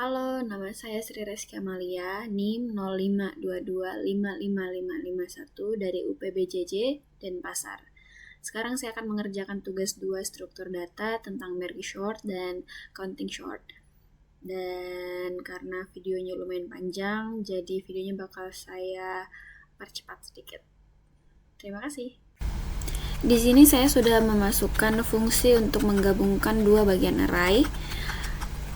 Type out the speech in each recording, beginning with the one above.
Halo, nama saya Sri Reski Amalia, NIM 0522555551 dari UPBJJ Denpasar. Sekarang saya akan mengerjakan tugas 2 struktur data tentang merge short dan counting short. Dan karena videonya lumayan panjang, jadi videonya bakal saya percepat sedikit. Terima kasih. Di sini saya sudah memasukkan fungsi untuk menggabungkan dua bagian array.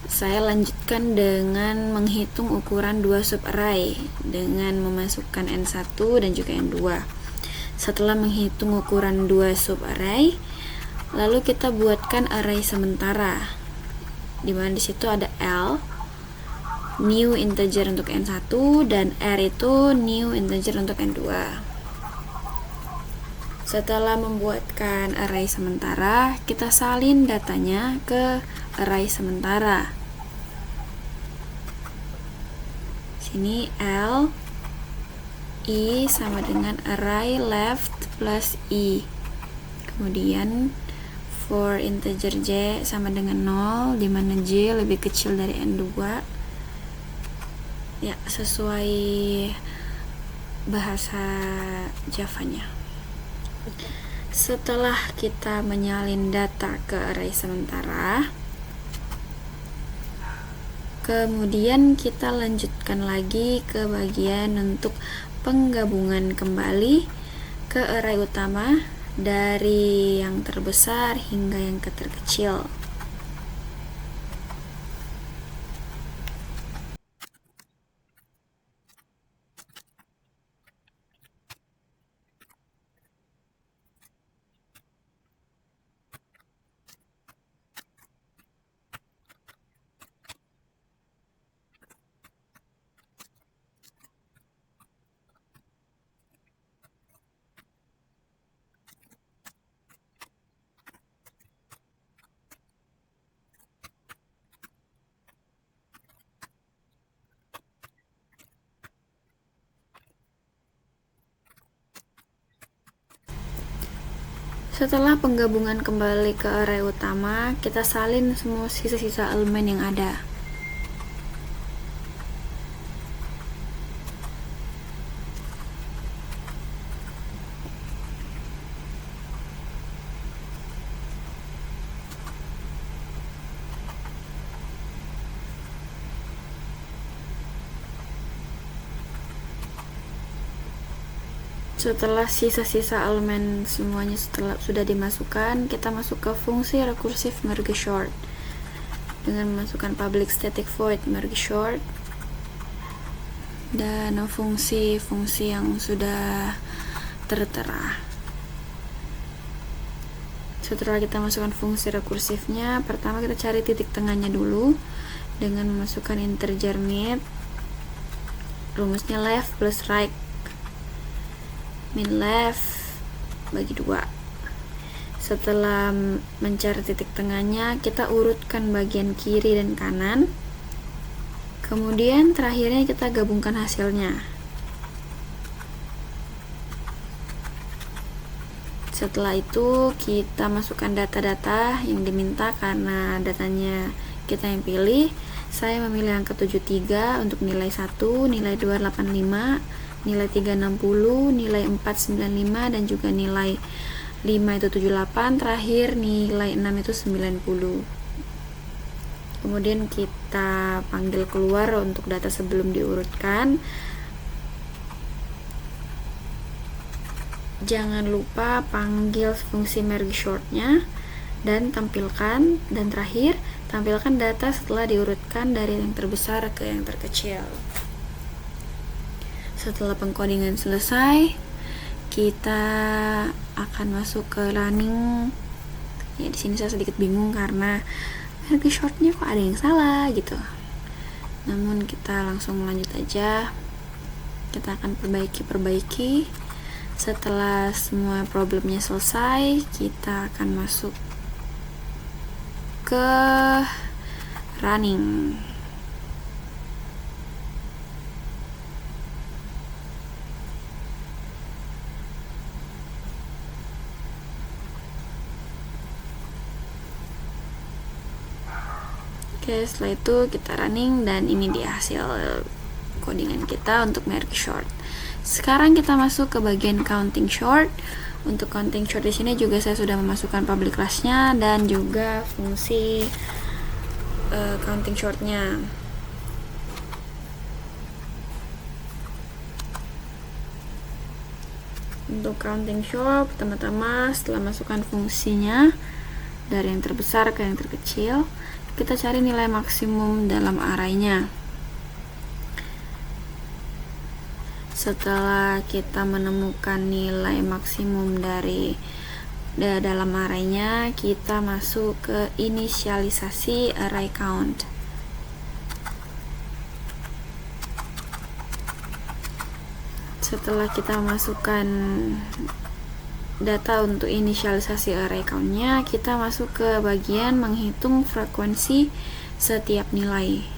Saya lanjutkan dengan menghitung ukuran dua subarray dengan memasukkan N1 dan juga N2. Setelah menghitung ukuran dua subarray, lalu kita buatkan array sementara, di mana di situ ada L, new integer untuk N1, dan R itu new integer untuk N2. Setelah membuatkan array sementara, kita salin datanya ke array sementara. Sini L I sama dengan array left plus I. Kemudian for integer J sama dengan 0, di mana J lebih kecil dari N2. Ya, sesuai bahasa Java-nya. Setelah kita menyalin data ke array sementara, kemudian kita lanjutkan lagi ke bagian untuk penggabungan kembali ke array utama dari yang terbesar hingga yang terkecil. Setelah penggabungan kembali ke array utama, kita salin semua sisa-sisa elemen yang ada. Setelah sisa-sisa elemen semuanya sudah dimasukkan, kita masuk ke fungsi recursive merge short dengan memasukkan public static void merge short dan fungsi-fungsi yang sudah tertera. Setelah kita masukkan fungsi rekursifnya, pertama kita cari titik tengahnya dulu dengan memasukkan integer mid, rumusnya left plus right, min left bagi 2. Setelah mencari titik tengahnya, kita urutkan bagian kiri dan kanan, kemudian terakhirnya kita gabungkan hasilnya. Setelah itu kita masukkan data-data yang diminta karena datanya kita yang pilih. Saya memilih angka 73 untuk nilai 1, nilai 285, nilai 360, nilai 495, dan juga nilai 5 itu 78, terakhir nilai 6 itu 90. Kemudian kita panggil keluar untuk data sebelum diurutkan. Jangan lupa panggil fungsi merge short-nya dan tampilkan, dan terakhir tampilkan data setelah diurutkan dari yang terbesar ke yang terkecil. Setelah pengkodingan selesai, kita akan masuk ke running. Ya, di sini saya sedikit bingung karena merge short-nya kok ada yang salah gitu. Namun kita langsung lanjut aja. Kita akan perbaiki. Setelah semua problemnya selesai, kita akan masuk ke running. Oke, Oke, setelah itu kita running dan ini dia hasil codingan kita untuk merge short. Sekarang kita masuk ke bagian counting short. Untuk counting short di sini juga saya sudah memasukkan public class-nya dan juga fungsi counting short-nya. Untuk counting short, pertama-tama setelah masukkan fungsinya dari yang terbesar ke yang terkecil, kita cari nilai maksimum dalam array-nya. Setelah kita menemukan nilai maksimum dari dalam array-nya, kita masuk ke inisialisasi array count. Setelah kita masukkan data untuk inisialisasi array count-nya, kita masuk ke bagian menghitung frekuensi setiap nilai.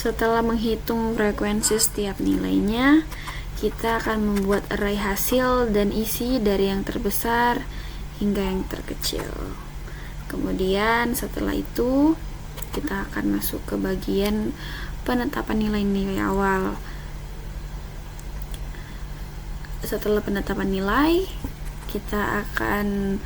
Setelah menghitung frekuensi setiap nilainya, kita akan membuat array hasil dan isi dari yang terbesar hingga yang terkecil. Kemudian setelah itu kita akan masuk ke bagian penetapan nilai-nilai awal. Setelah penetapan nilai, kita akan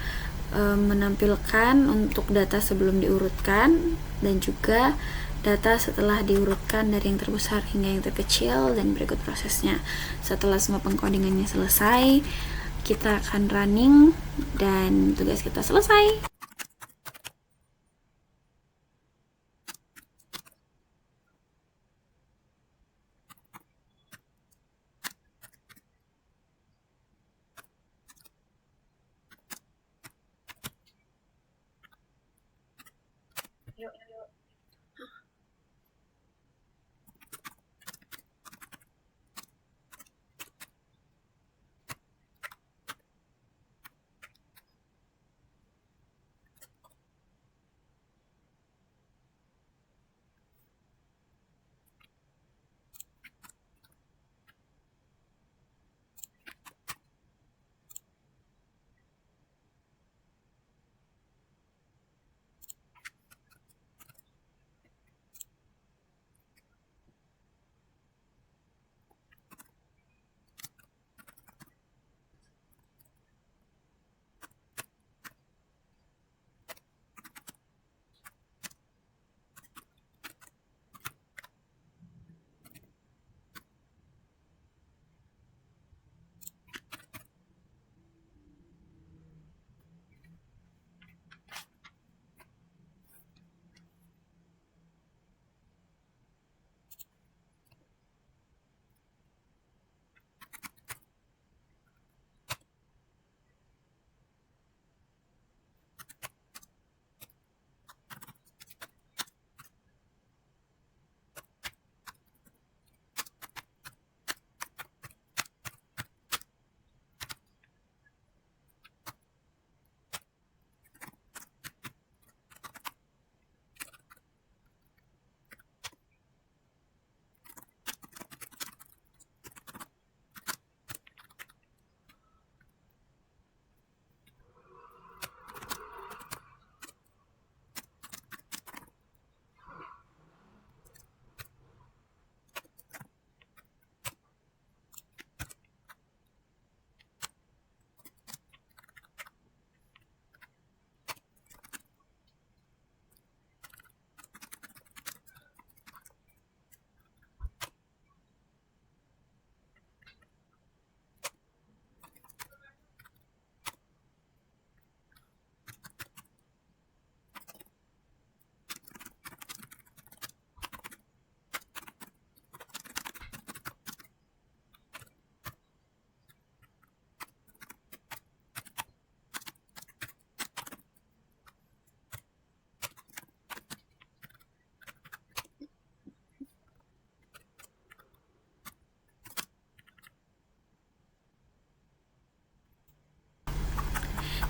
menampilkan untuk data sebelum diurutkan dan juga data setelah diurutkan dari yang terbesar hingga yang terkecil dan berikut prosesnya. Setelah semua pengkodingannya selesai, kita akan running dan tugas kita selesai.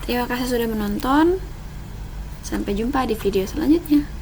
Terima kasih sudah menonton. Sampai jumpa di video selanjutnya.